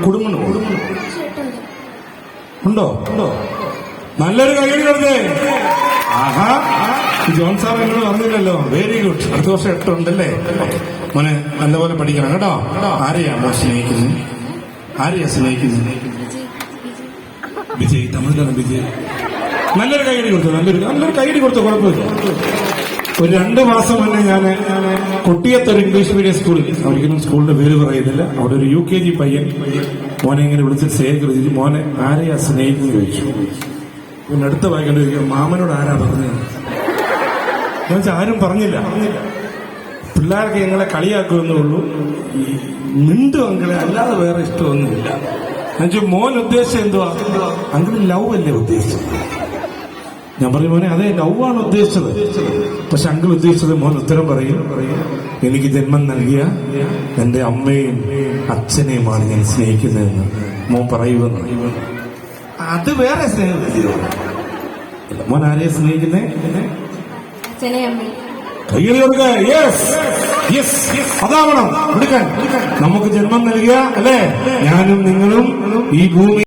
കുടുംബം ഉണ്ടോ? നല്ലൊരു കൈയടി കൊടുത്തേ. ആഹാ, ജോൺ സാർ എന്നോട് പറഞ്ഞില്ലല്ലോ. Very good. അടുത്ത വർഷം 8 ഉണ്ടല്ലേ? മോനെ നല്ലപോലെ പഠിക്കണം കേട്ടോ. ആരെയാ മോൻ സ്നേഹിക്കുന്നത്? ആരെയാ സ്നേഹിക്കുന്നത്? വിജയ്. തമിഴിലാണ് വിജയ്. നല്ലൊരു കൈയടി കൊടുത്തു. നല്ലൊരു കൈയടി കൊടുത്തു. കുഴപ്പമില്ല. ഒരു 2 മാസം മുന്നേ ഞാൻ കൊട്ടിയത്തൊരു ഇംഗ്ലീഷ് മീഡിയം സ്കൂളിൽ, ഒരിക്കലും സ്കൂളിന്റെ പേര് പറയുന്നില്ല, അവിടെ ഒരു UKG പയ്യൻ മോനെ ഇങ്ങനെ വിളിച്ചിട്ട് ശേഖരിച്ചു, മോനെ ആരെയാ സ്നേഹിക്കുന്നു ചോദിച്ചു. പിന്നെ അടുത്ത വായിക്കേണ്ടി ചോദിക്കും, മാമനോട് ആരാ പറഞ്ഞത്? ഞാൻ വെച്ചാൽ ആരും പറഞ്ഞില്ല. പിള്ളേർക്ക് ഞങ്ങളെ കളിയാക്കുമെന്നേ ഉള്ളൂ, ഈ മിണ്ടും അങ്കിളെ, അല്ലാതെ വേറെ ഇഷ്ടമൊന്നുമില്ല. എന്നുവെച്ചാൽ മോൻ ഉദ്ദേശിച്ചത് എന്തുവാ? അങ്കിൾ ലവ് അല്ലേ ഉദ്ദേശിച്ചത്? ഞാൻ പറയും, മോനെ അതെ ലവാണ് ഉദ്ദേശിച്ചത്. പക്ഷെ അങ്കിൾ ഉദ്ദേശിച്ചത്, മോൻ ഉത്തരം പറയും, എനിക്ക് ജന്മം നൽകിയ എന്റെ അമ്മയും അച്ഛനെയുമാണ് ഞാൻ സ്നേഹിക്കുന്നതെന്ന് മോൻ പറയുമെന്ന്. അത് വേറെ സ്നേഹം. മോൻ ആരെയെ സ്നേഹിക്കുന്നേ? കയ്യിൽ കൊടുക്ക. യെസ് യെസ്, അതാവണം എടുക്കാൻ. നമുക്ക് ജന്മം നൽകിയ അല്ലേ, ഞാനും നിങ്ങളും ഈ ഭൂമി